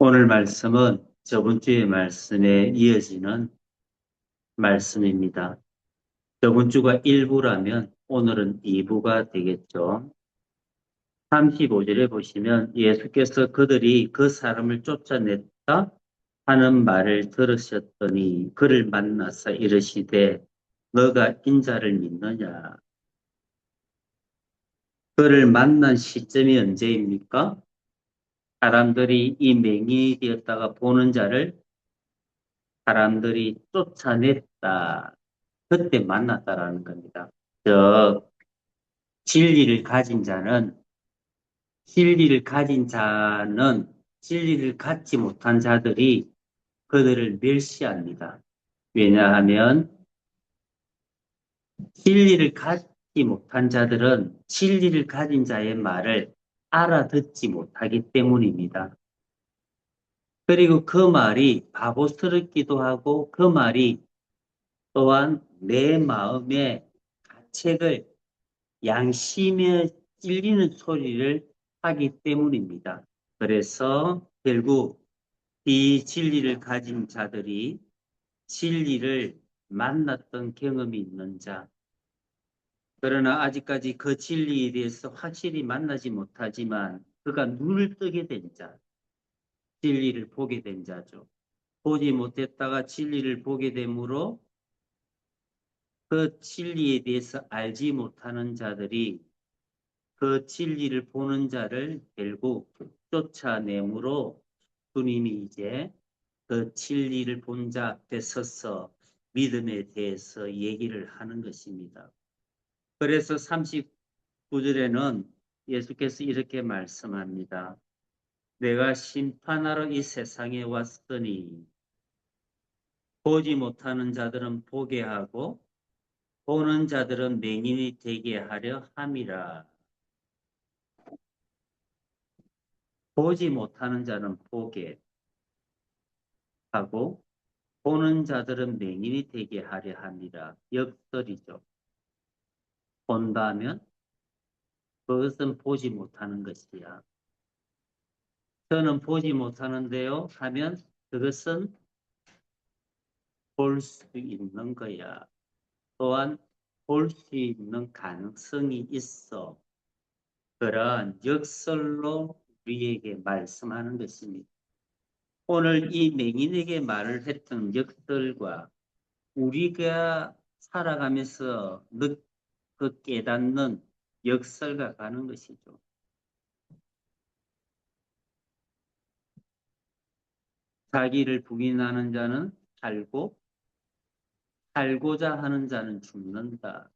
오늘 말씀은 저번 주의 말씀에 이어지는 말씀입니다. 저번 주가 1부라면 오늘은 2부가 되겠죠. 35절에 보시면 예수께서 그들이 그 사람을 쫓아냈다 하는 말을 들으셨더니 그를 만나서 이르시되 너가 인자를 믿느냐? 그를 만난 시점이 언제입니까? 사람들이 이 맹인이 되었다가 보는 자를 사람들이 쫓아냈다. 그때 만났다라는 겁니다. 저 진리를 가진 자는 진리를 갖지 못한 자들이 그들을 멸시합니다. 왜냐하면 진리를 갖지 못한 자들은 진리를 가진 자의 말을 알아듣지 못하기 때문입니다. 그리고 그 말이 바보스럽기도 하고 그 말이 또한 내 마음의 가책을 양심에 찔리는 소리를 하기 때문입니다. 그래서 결국 이 진리를 가진 자들이 진리를 만났던 경험이 있는 자, 그러나 아직까지 그 진리에 대해서 확실히 만나지 못하지만 그가 눈을 뜨게 된 자, 진리를 보게 된 자죠. 보지 못했다가 진리를 보게 되므로 그 진리에 대해서 알지 못하는 자들이 그 진리를 보는 자를 결국 쫓아내므로 주님이 이제 그 진리를 본 자 앞에 서서 믿음에 대해서 얘기를 하는 것입니다. 그래서 39절에는 예수께서 이렇게 말씀합니다. 내가 심판하러 이 세상에 왔으니 보지 못하는 자들은 보게 하고 보는 자들은 맹인이 되게 하려 함이라. 보지 못하는 자는 보게 하고 보는 자들은 맹인이 되게 하려 함이라. 역설이죠. 본다면 그것은 보지 못하는 것이야. 저는 보지 못하는데요 하면 그것은 볼 수 있는 거야. 또한 볼 수 있는 가능성이 있어. 그러한 역설로 우리에게 말씀하는 것입니다. 오늘 이 맹인에게 말을 했던 역설과 우리가 살아가면서 그 깨닫는 역설과 가는 것이죠. 자기를 부인하는 자는 살고 살고자 하는 자는 죽는다.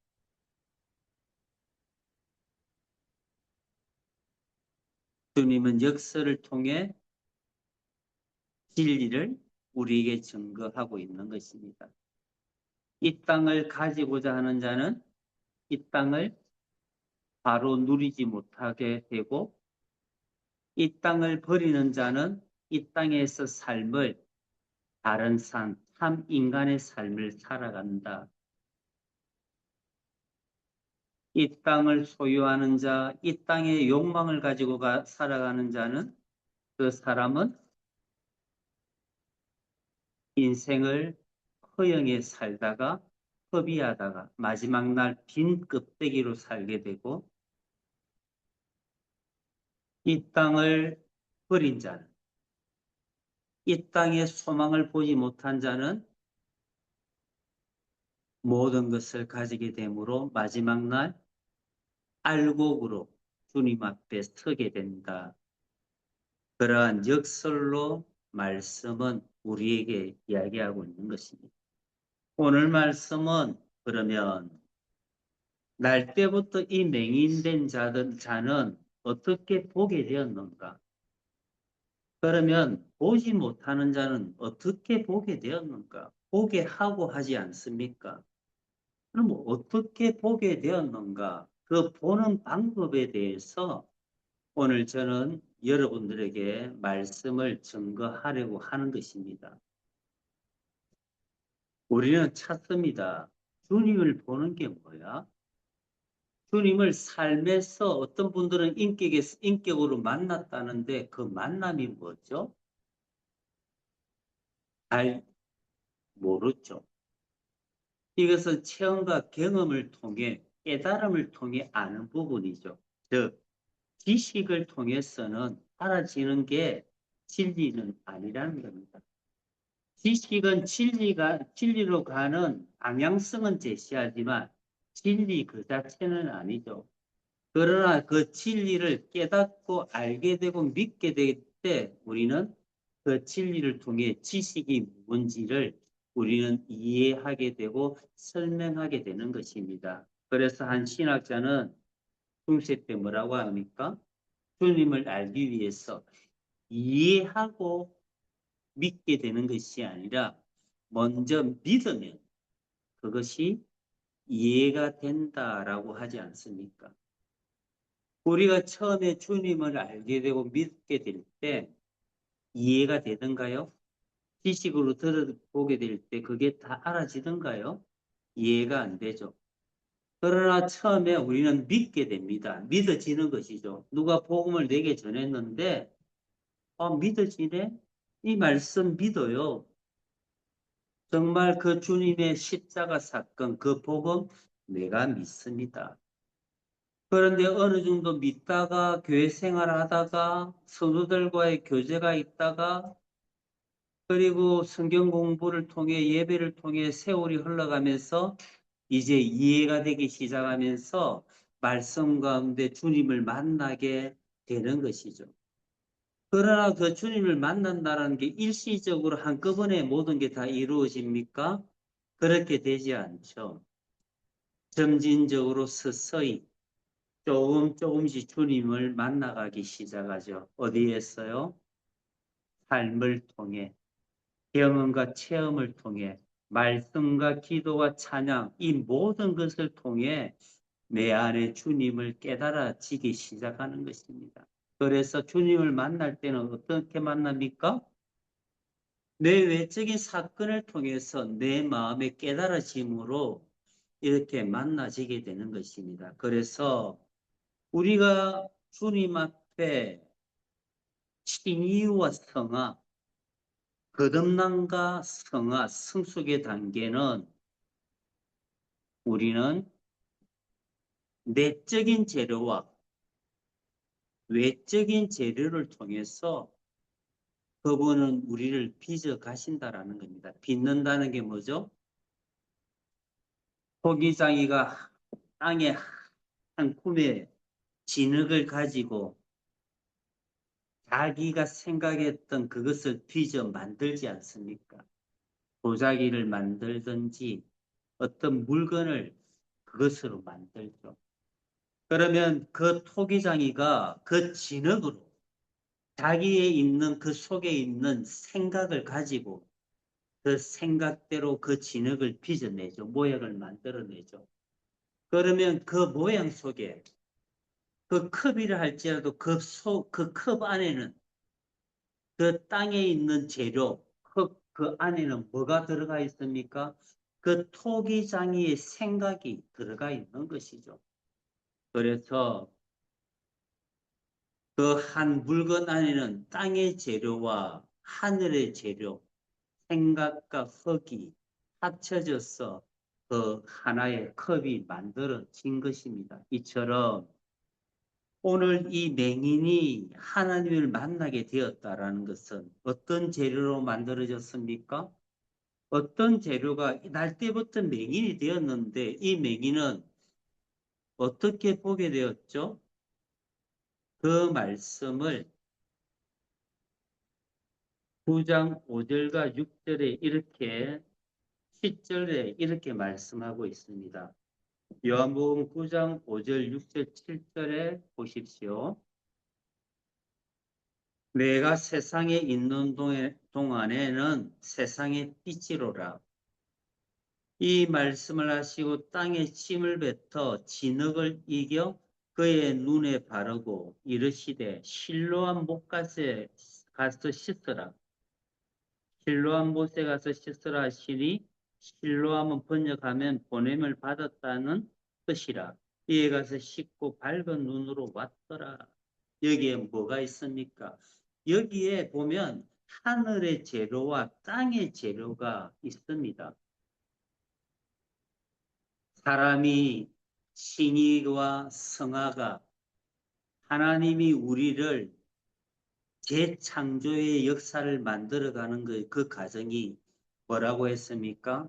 주님은 역설을 통해 진리를 우리에게 증거하고 있는 것입니다. 이 땅을 가지고자 하는 자는 이 땅을 바로 누리지 못하게 되고 이 땅을 버리는 자는 이 땅에서 삶을 다른 참 인간의 삶을 살아간다. 이 땅을 소유하는 자, 이 땅의 욕망을 가지고 살아가는 자는 그 사람은 인생을 허영에 살다가 허비하다가 마지막 날 빈 껍데기로 살게 되고 이 땅을 버린 자는 이 땅의 소망을 보지 못한 자는 모든 것을 가지게 되므로 마지막 날 알곡으로 주님 앞에 서게 된다. 그러한 역설로 말씀은 우리에게 이야기하고 있는 것입니다. 오늘 말씀은 그러면 날 때부터 이 맹인된 자는 어떻게 보게 되었는가? 그러면 보지 못하는 자는 어떻게 보게 되었는가? 보게 하고 하지 않습니까? 그럼 어떻게 보게 되었는가? 그 보는 방법에 대해서 오늘 저는 여러분들에게 말씀을 증거하려고 하는 것입니다. 우리는 찾습니다. 주님을 보는 게 뭐야? 주님을 삶에서 어떤 분들은 인격으로 만났다는데 그 만남이 뭐죠? 잘 모르죠. 이것은 체험과 경험을 통해 깨달음을 통해 아는 부분이죠. 즉, 지식을 통해서는 알아지는 게 진리는 아니라는 겁니다. 지식은 진리로 가는 방향성은 제시하지만 진리 그 자체는 아니죠. 그러나 그 진리를 깨닫고 알게 되고 믿게 될 때 우리는 그 진리를 통해 지식이 뭔지를 우리는 이해하게 되고 설명하게 되는 것입니다. 그래서 한 신학자는 중세 때 뭐라고 합니까? 주님을 알기 위해서 이해하고 믿게 되는 것이 아니라 먼저 믿으면 그것이 이해가 된다라고 하지 않습니까? 우리가 처음에 주님을 알게 되고 믿게 될 때 이해가 되던가요? 지식으로 들어보게 될 때 그게 다 알아지던가요? 이해가 안 되죠. 그러나 처음에 우리는 믿게 됩니다. 믿어지는 것이죠. 누가 복음을 내게 전했는데 믿어지네? 이 말씀 믿어요. 정말 그 주님의 십자가 사건, 그 복음 내가 믿습니다. 그런데 어느 정도 믿다가 교회 생활하다가 성도들과의 교제가 있다가 그리고 성경 공부를 통해 예배를 통해 세월이 흘러가면서 이제 이해가 되기 시작하면서 말씀 가운데 주님을 만나게 되는 것이죠. 그러나 그 주님을 만난다는 게 일시적으로 한꺼번에 모든 게 다 이루어집니까? 그렇게 되지 않죠. 점진적으로 서서히 조금씩 주님을 만나가기 시작하죠. 어디에서요? 삶을 통해, 경험과 체험을 통해, 말씀과 기도와 찬양, 이 모든 것을 통해 내 안에 주님을 깨달아지기 시작하는 것입니다. 그래서 주님을 만날 때는 어떻게 만납니까? 내 외적인 사건을 통해서 내 마음의 깨달아짐으로 이렇게 만나지게 되는 것입니다. 그래서 우리가 주님 앞에 칭의와 성화, 거듭남과 성화, 성숙의 단계는 우리는 내적인 재료와 외적인 재료를 통해서 그분은 우리를 빚어 가신다라는 겁니다. 빚는다는 게 뭐죠? 토기장이가 땅에 한 꿈에 진흙을 가지고 자기가 생각했던 그것을 빚어 만들지 않습니까? 도자기를 만들든지 어떤 물건을 그것으로 만들죠. 그러면 그 토기장이가 그 진흙으로 자기의 있는 그 속에 있는 생각을 가지고 그 생각대로 그 진흙을 빚어내죠. 모양을 만들어내죠. 그러면 그 모양 속에 그 컵이라 할지라도 그 컵 안에는 그 땅에 있는 재료, 그 안에는 뭐가 들어가 있습니까? 그 토기장이의 생각이 들어가 있는 것이죠. 그래서 그 한 물건 안에는 땅의 재료와 하늘의 재료, 생각과 흙이 합쳐져서 그 하나의 컵이 만들어진 것입니다. 이처럼 오늘 이 맹인이 하나님을 만나게 되었다라는 것은 어떤 재료로 만들어졌습니까? 어떤 재료가 날 때부터 맹인이 되었는데 이 맹인은 어떻게 보게 되었죠? 그 말씀을 9장 5절과 6절에 이렇게 10절에 이렇게 말씀하고 있습니다. 요한복음 9장 5절, 6절, 7절에 보십시오. 내가 세상에 있는 동안에는 세상의 빛이로라. 이 말씀을 하시고 땅에 침을 뱉어 진흙을 이겨 그의 눈에 바르고 이르시되 실로암 못갓에 가서 씻으라. 실로암 못에 가서 씻으라 하시니 실로암은 번역하면 보냄을 받았다는 뜻이라. 이에 가서 씻고 밝은 눈으로 왔더라. 여기에 뭐가 있습니까? 여기에 보면 하늘의 재료와 땅의 재료가 있습니다. 사람이 신이와 성화가 하나님이 우리를 재창조의 역사를 만들어가는 그 과정이 뭐라고 했습니까?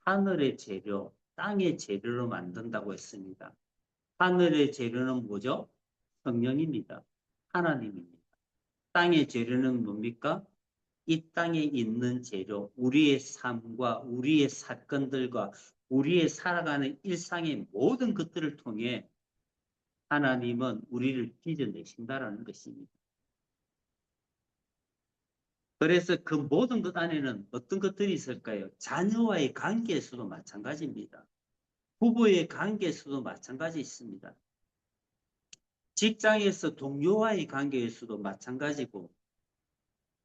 하늘의 재료, 땅의 재료로 만든다고 했습니다. 하늘의 재료는 뭐죠? 성령입니다. 하나님입니다. 땅의 재료는 뭡니까? 이 땅에 있는 재료, 우리의 삶과 우리의 사건들과 우리의 살아가는 일상의 모든 것들을 통해 하나님은 우리를 빚어내신다라는 것입니다. 그래서 그 모든 것 안에는 어떤 것들이 있을까요? 자녀와의 관계에서도 마찬가지입니다. 부부의 관계에서도 마찬가지 있습니다. 직장에서 동료와의 관계에서도 마찬가지고,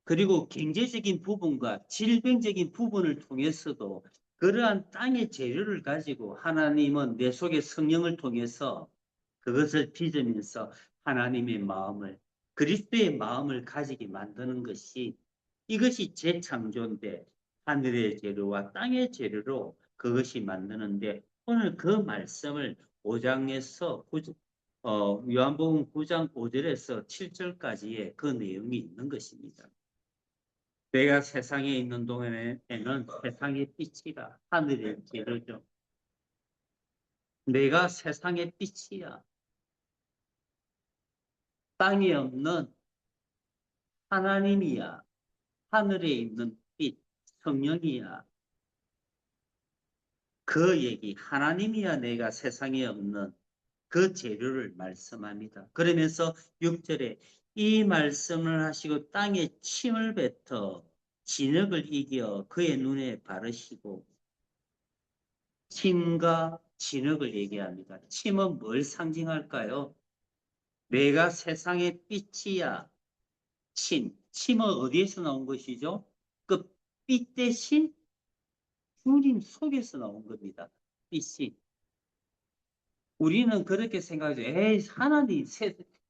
그리고 경제적인 부분과 질병적인 부분을 통해서도 그러한 땅의 재료를 가지고 하나님은 내 속에 성령을 통해서 그것을 빚으면서 하나님의 마음을, 그리스도의 마음을 가지게 만드는 것이, 이것이 재창조인데 하늘의 재료와 땅의 재료로 그것이 만드는데, 오늘 그 말씀을 5장에서 요한복음 9장 5절에서 7절까지의 그 내용이 있는 것입니다. 내가 세상에 있는 동안에는 세상의 빛이라. 하늘의 재료죠. 내가 세상의 빛이야. 땅에 없는 하나님이야. 하늘에 있는 빛, 성령이야. 그 얘기, 하나님이야 내가 세상에 없는 그 재료를 말씀합니다. 그러면서 6절에 이 말씀을 하시고 땅에 침을 뱉어 진흙을 이겨 그의 눈에 바르시고, 침과 진흙을 얘기합니다. 침은 뭘 상징할까요? 내가 세상의 빛이야. 침은 어디에서 나온 것이죠? 그 빛 대신 주님 속에서 나온 겁니다. 빛이. 우리는 그렇게 생각하죠. 에이,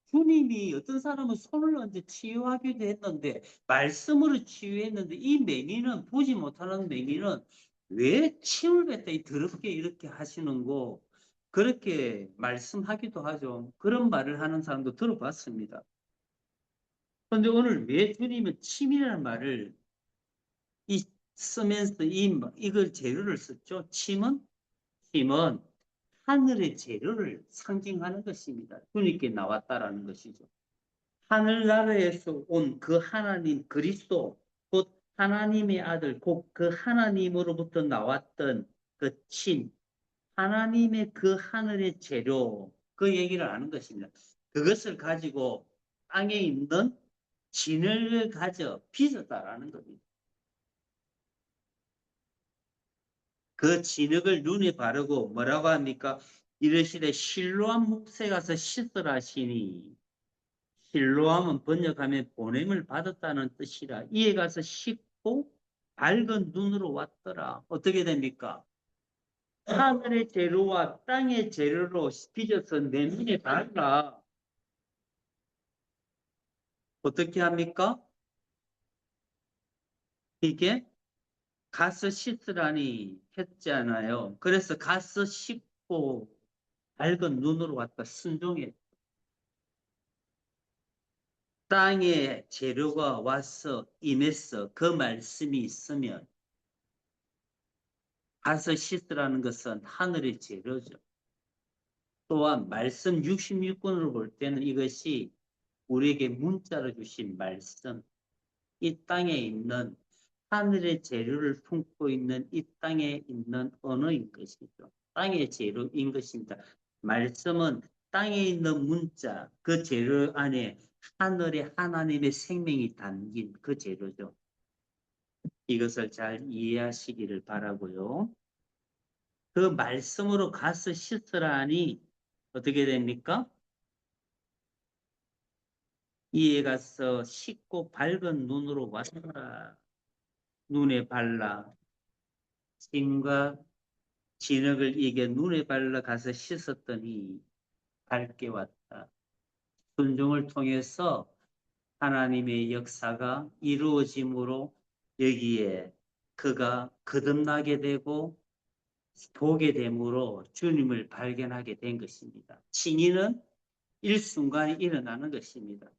주님이 어떤 사람은 손을 얹어 치유하기도 했는데, 말씀으로 치유했는데, 이 맹인은, 보지 못하는 맹인은 왜 침을 뱉다 더럽게 이렇게 하시는 거, 그렇게 말씀하기도 하죠. 그런 말을 하는 사람도 들어봤습니다. 그런데 오늘 왜 주님은 침이라는 말을 쓰면서 이걸 재료를 썼죠? 침은 하늘의 재료를 상징하는 것입니다. 주님께 나왔다라는 것이죠. 하늘나라에서 온 그 하나님 그리스도, 곧 하나님의 아들, 곧 그 하나님으로부터 나왔던 그 침, 하나님의 그 하늘의 재료, 그 얘기를 하는 것입니다. 그것을 가지고 땅에 있는 진을 가져 빚었다라는 겁니다. 그 진흙을 눈에 바르고 뭐라고 합니까? 이르시되 실로암 묵새 가서 씻으라 하시니, 실로암은 번역하면 보냄을 받았다는 뜻이라. 이에 가서 씻고 밝은 눈으로 왔더라. 어떻게 됩니까? 하늘의 재료와 땅의 재료로 빚어서 내 눈에 밝라. 어떻게 합니까? 이게 가서 씻으라니 했잖아요. 그래서 가서 씻고 밝은 눈으로 왔다. 순종해. 땅에 재료가 와서 임했어. 그 말씀이 있으면 가서 씻으라는 것은 하늘의 재료죠. 또한 말씀 66권으로 볼 때는 이것이 우리에게 문자로 주신 말씀, 이 땅에 있는 하늘의 재료를 품고 있는 이 땅에 있는 언어인 것이죠. 땅의 재료인 것입니다. 말씀은 땅에 있는 문자, 그 재료 안에 하늘의 하나님의 생명이 담긴 그 재료죠. 이것을 잘 이해하시기를 바라고요. 그 말씀으로 가서 씻으라니 어떻게 됩니까? 이에 가서 씻고 밝은 눈으로 왔더라. 눈에 발라 침과 진흙을 이겨 눈에 발라 가서 씻었더니 밝게 왔다. 순종을 통해서 하나님의 역사가 이루어짐으로 여기에 그가 거듭나게 되고 보게 됨으로 주님을 발견하게 된 것입니다. 칭의는 일순간에 일어나는 것입니다.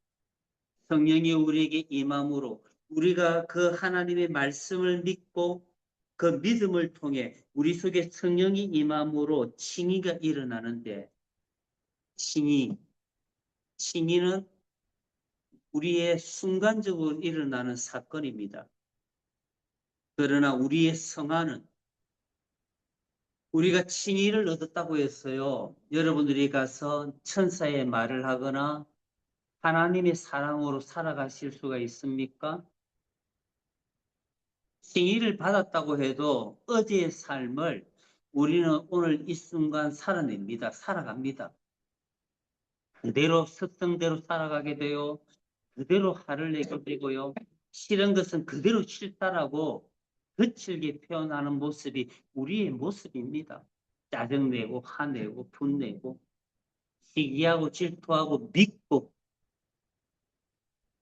성령이 우리에게 임함으로 우리가 그 하나님의 말씀을 믿고 그 믿음을 통해 우리 속에 성령이 임함으로 칭의가 일어나는데 칭의는 우리의 순간적으로 일어나는 사건입니다. 그러나 우리의 성화는 우리가 칭의를 얻었다고 했어요. 여러분들이 가서 천사의 말을 하거나 하나님의 사랑으로 살아가실 수가 있습니까? 칭의를 받았다고 해도 어제의 삶을 우리는 오늘 이 순간 살아냅니다. 살아갑니다. 그대로 습성대로 살아가게 돼요. 그대로 화를 내게 되고요. 싫은 것은 그대로 싫다라고 거칠게 표현하는 모습이 우리의 모습입니다. 짜증내고 화내고 분내고 시기하고 질투하고 믿고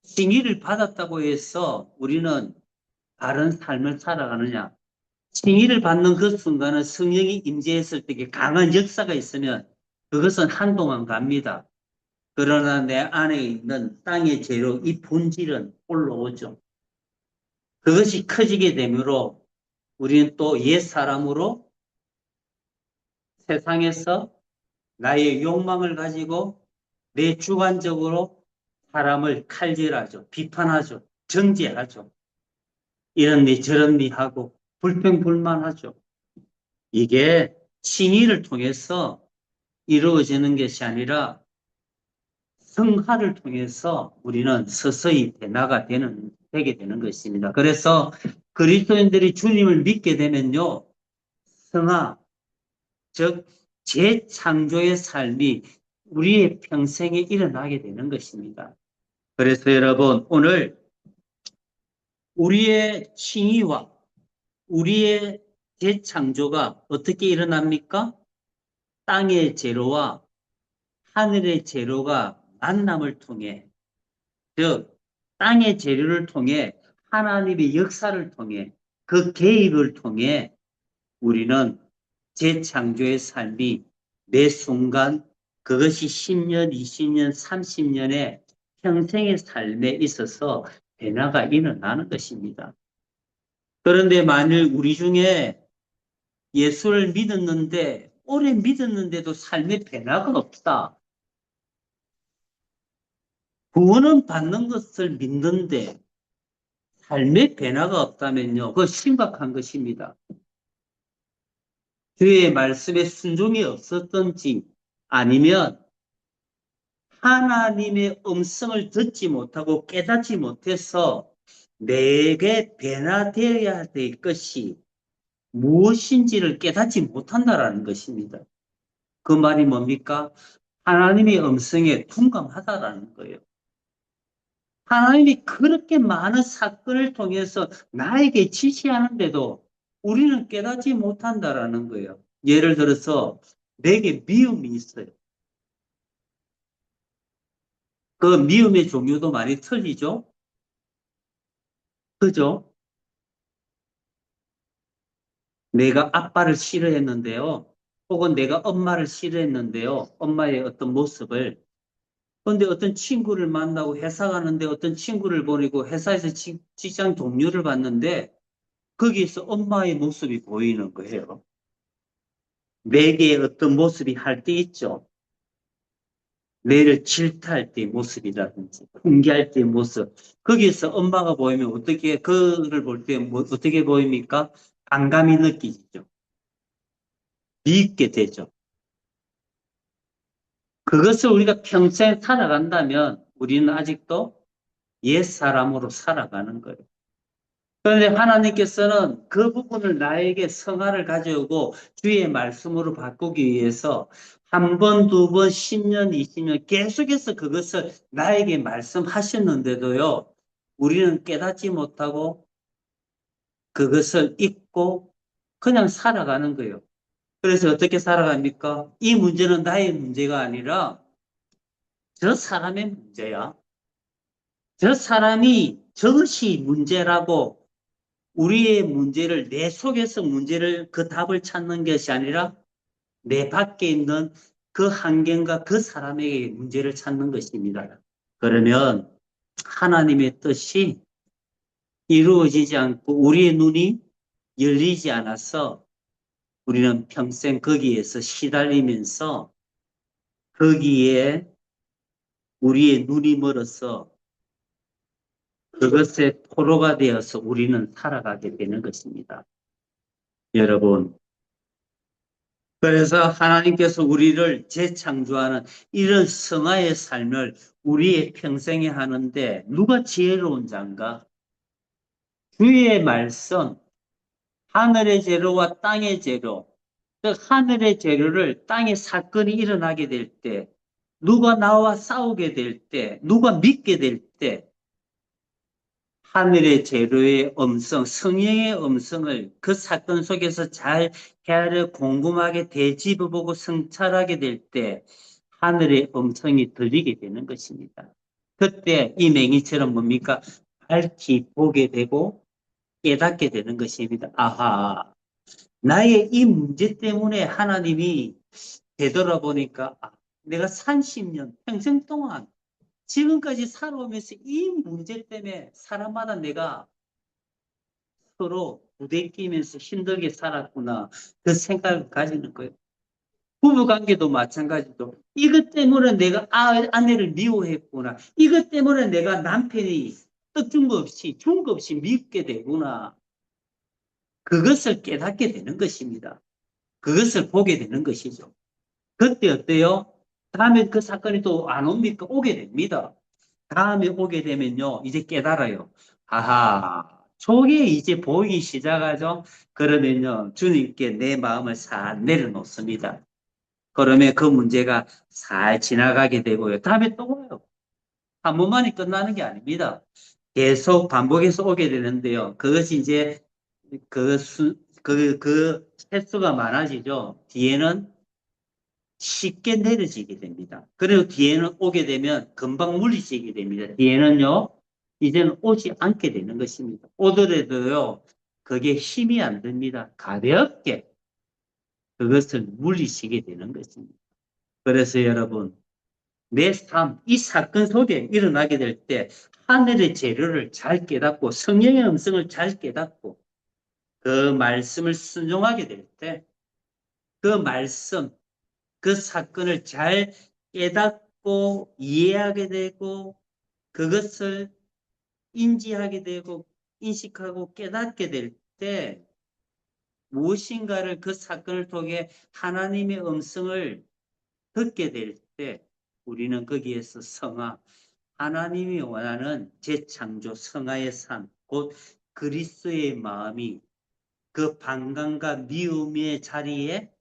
칭의를 받았다고 해서 우리는 바른 삶을 살아가느냐? 칭의를 받는 그 순간은 성령이 임재했을 때 강한 역사가 있으면 그것은 한동안 갑니다. 그러나 내 안에 있는 땅의 재료, 이 본질은 올라오죠. 그것이 커지게 되므로 우리는 또 옛 사람으로 세상에서 나의 욕망을 가지고 내 주관적으로 사람을 칼질하죠. 비판하죠. 정죄하죠. 이런 리 저런 리 하고 불평불만하죠. 이게 칭의를 통해서 이루어지는 것이 아니라 성화를 통해서 우리는 서서히 변화가 되게 되는 것입니다. 그래서 그리스도인들이 주님을 믿게 되면요, 성화, 즉 재창조의 삶이 우리의 평생에 일어나게 되는 것입니다. 그래서 여러분 오늘 우리의 칭의와 우리의 재창조가 어떻게 일어납니까? 땅의 재료와 하늘의 재료가 만남을 통해, 즉 땅의 재료를 통해 하나님의 역사를 통해 그 개입을 통해 우리는 재창조의 삶이 매 순간 그것이 10년, 20년, 30년의 평생의 삶에 있어서 변화가 일어나는 것입니다. 그런데 만일 우리 중에 예수를 믿었는데 오래 믿었는데도 삶의 변화가 없다. 구원은 받는 것을 믿는데 삶의 변화가 없다면요. 그거 심각한 것입니다. 주의 말씀에 순종이 없었던지 아니면 하나님의 음성을 듣지 못하고 깨닫지 못해서 내게 변화되어야 될 것이 무엇인지를 깨닫지 못한다라는 것입니다. 그 말이 뭡니까? 하나님의 음성에 둔감하다라는 거예요. 하나님이 그렇게 많은 사건을 통해서 나에게 지시하는데도 우리는 깨닫지 못한다라는 거예요. 예를 들어서 내게 미움이 있어요. 그 미움의 종류도 많이 틀리죠? 그죠? 내가 아빠를 싫어했는데요. 혹은 내가 엄마를 싫어했는데요. 엄마의 어떤 모습을. 그런데 어떤 친구를 만나고 회사 가는데 어떤 친구를 보내고 회사에서 직장 동료를 봤는데 거기에서 엄마의 모습이 보이는 거예요. 내게 어떤 모습이 할 때 있죠. 내를 질타할 때의 모습이라든지 훈계할 때의 모습. 거기에서 엄마가 보이면 어떻게 그를 볼 때 어떻게 보입니까? 반감이 느끼죠. 믿게 되죠. 그것을 우리가 평생 살아간다면 우리는 아직도 옛사람으로 살아가는 거예요. 그런데 하나님께서는 그 부분을 나에게 성화를 가져오고 주의 말씀으로 바꾸기 위해서 한 번, 두 번, 10년, 20년 계속해서 그것을 나에게 말씀하셨는데도요, 우리는 깨닫지 못하고 그것을 잊고 그냥 살아가는 거예요. 그래서 어떻게 살아갑니까? 이 문제는 나의 문제가 아니라 저 사람의 문제야. 저 사람이 저것이 문제라고 우리의 문제를 내 속에서 문제를 그 답을 찾는 것이 아니라 내 밖에 있는 그 환경과 그 사람에게 문제를 찾는 것입니다. 그러면 하나님의 뜻이 이루어지지 않고 우리의 눈이 열리지 않아서 우리는 평생 거기에서 시달리면서 거기에 우리의 눈이 멀어서 그것의 포로가 되어서 우리는 살아가게 되는 것입니다. 여러분, 그래서 하나님께서 우리를 재창조하는 이런 성화의 삶을 우리의 평생에 하는데 누가 지혜로운 자인가? 주의 말씀, 하늘의 재료와 땅의 재료, 즉 하늘의 재료를 땅에 사건이 일어나게 될 때, 누가 나와 싸우게 될 때, 누가 믿게 될 때, 하늘의 재료의 음성, 성령의 음성을 그 사건 속에서 잘 헤아려 곰곰하게 되짚어보고 성찰하게 될 때 하늘의 음성이 들리게 되는 것입니다. 그때 이 맹이처럼 뭡니까? 밝히 보게 되고 깨닫게 되는 것입니다. 아하, 나의 이 문제 때문에 하나님이 되돌아보니까 내가 30년, 평생 동안 지금까지 살아오면서 이 문제 때문에 사람마다 내가 서로 부대끼면서 힘들게 살았구나. 그 생각을 가지는 거예요. 부부관계도 마찬가지로 이것 때문에 내가 아내를 미워했구나. 이것 때문에 내가 남편이 뜬금없이 없이 밉게 되구나. 그것을 깨닫게 되는 것입니다. 그것을 보게 되는 것이죠. 그때 어때요? 다음에 그 사건이 또 안 옵니까? 오게 됩니다. 다음에 오게 되면요, 이제 깨달아요. 아하, 저게 이제 보이기 시작하죠? 그러면요, 주님께 내 마음을 싹 내려놓습니다. 그러면 그 문제가 잘 지나가게 되고요. 다음에 또 와요. 한 번만이 끝나는 게 아닙니다. 계속 반복해서 오게 되는데요. 그것이 이제 그 횟수가 많아지죠. 뒤에는 쉽게 내려지게 됩니다. 그리고 뒤에는 오게 되면 금방 물리지게 됩니다. 뒤에는요, 이제는 오지 않게 되는 것입니다. 오더라도요, 그게 힘이 안 듭니다. 가볍게 그것을 물리치게 되는 것입니다. 그래서 여러분, 내 삶, 이 사건 속에 일어나게 될 때 하늘의 재료를 잘 깨닫고 성령의 음성을 잘 깨닫고 그 말씀을 순종하게 될 때 그 말씀, 그 사건을 잘 깨닫고 이해하게 되고 그것을 인지하게 되고 인식하고 깨닫게 될 때 무엇인가를 그 사건을 통해 하나님의 음성을 듣게 될 때 우리는 거기에서 성화, 하나님이 원하는 재창조 성화의 삶, 곧 그리스도의 마음이 그 반감과 미움의 자리에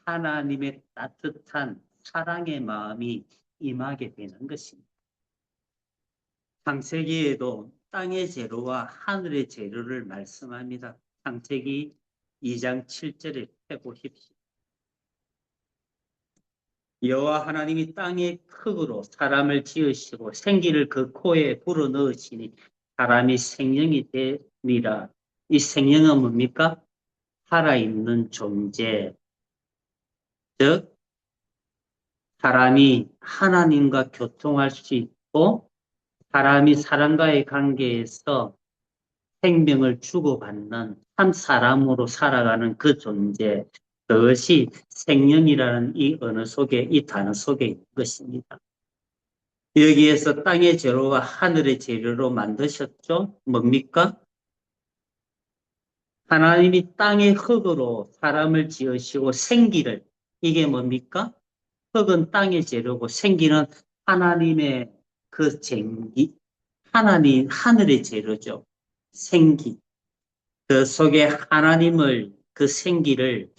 하나님의 따뜻한 사랑의 마음이 임하게 되는 것입니다. 창세기에도 땅의 재료와 하늘의 재료를 말씀합니다. 창세기 2장 7절에 펴보십시오. 여호와 하나님이 땅의 흙으로 사람을 지으시고 생기를 그 코에 불어넣으시니 사람이 생명이 되니라. 이 생명은 뭡니까? 살아있는 존재, 즉 사람이 하나님과 교통할 수 있고 사람이 사람과의 관계에서 생명을 주고받는 한 사람으로 살아가는 그 존재, 그것이 생명이라는 이 언어 속에, 이 단어 속에 있는 것입니다. 여기에서 땅의 재료와 하늘의 재료로 만드셨죠? 뭡니까? 하나님이 땅의 흙으로 사람을 지으시고 생기를, 이게 뭡니까? 흙은 땅의 재료고 생기는 하나님의 그 쟁기, 하나님, 하늘의 재료죠. 생기. 그 속에 하나님을, 그 생기를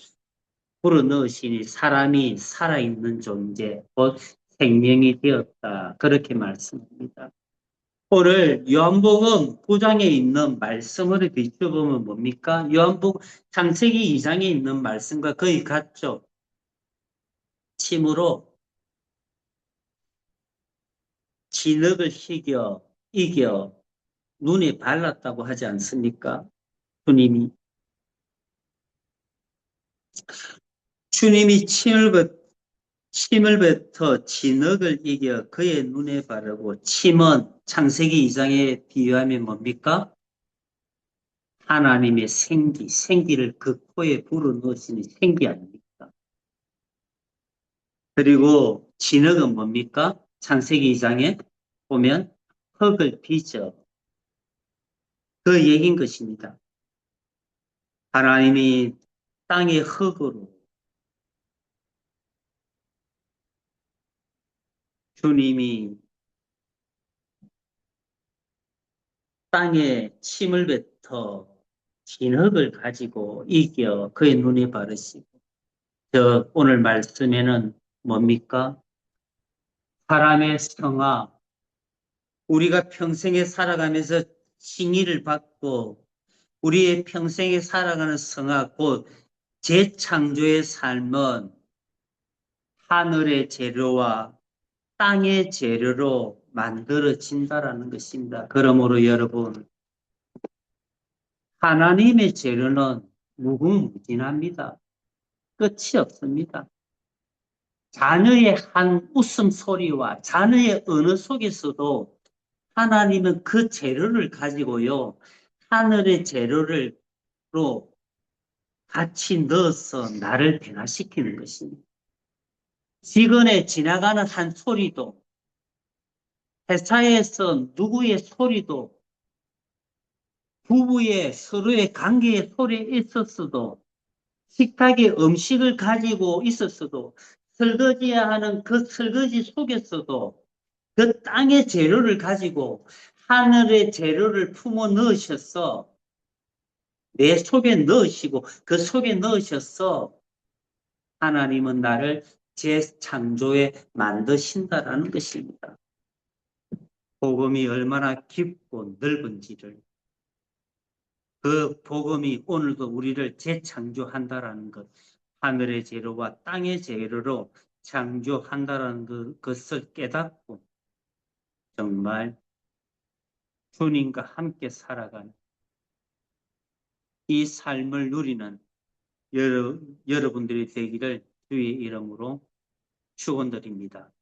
불어넣으시니 사람이 살아있는 존재, 곧 생명이 되었다. 그렇게 말씀합니다. 오늘 요한복음 9장에 있는 말씀을 비춰보면 뭡니까? 요한복음 창세기 2장에 있는 말씀과 거의 같죠. 침으로 진흙을 이겨 눈에 발랐다고 하지 않습니까? 주님이. 주님이 침을 뱉어 진흙을 이겨 그의 눈에 바르고 침은 창세기 2장에 비유하면 뭡니까? 하나님의 생기를 그 코에 불어넣으시는 생기 아닙니까? 그리고 진흙은 뭡니까? 창세기 2장에 보면 흙을 빚어 그 얘기인 것입니다. 하나님이 땅의 흙으로 주님이 땅에 침을 뱉어 진흙을 가지고 이겨 그의 눈에 바르시고 저 오늘 말씀에는 뭡니까? 사람의 성화 우리가 평생에 살아가면서 칭의를 받고 우리의 평생에 살아가는 성화 곧 재창조의 삶은 하늘의 재료와 땅의 재료로 만들어진다라는 것입니다. 그러므로 여러분 하나님의 재료는 무궁무진합니다. 끝이 없습니다. 자녀의 한 웃음소리와 자녀의 언어 속에서도 하나님은 그 재료를 가지고요. 하늘의 재료로 같이 넣어서 나를 변화시키는 것입니다. 시간에 지나가는 한 소리도 회사에서 누구의 소리도 부부의 서로의 관계의 소리에 있었어도 식탁에 음식을 가지고 있었어도 설거지해야 하는 그 설거지 속에서도 그 땅의 재료를 가지고 하늘의 재료를 품어 넣으셔서 내 속에 넣으시고 그 속에 넣으셔서 하나님은 나를 재창조에 만드신다라는 것입니다. 복음이 얼마나 깊고 넓은지를 그 복음이 오늘도 우리를 재창조한다라는 것 하늘의 재료와 땅의 재료로 창조한다라는 것을 깨닫고 정말 주님과 함께 살아가는 이 삶을 누리는 여러분들이 되기를 주의 이름으로 축원드립니다.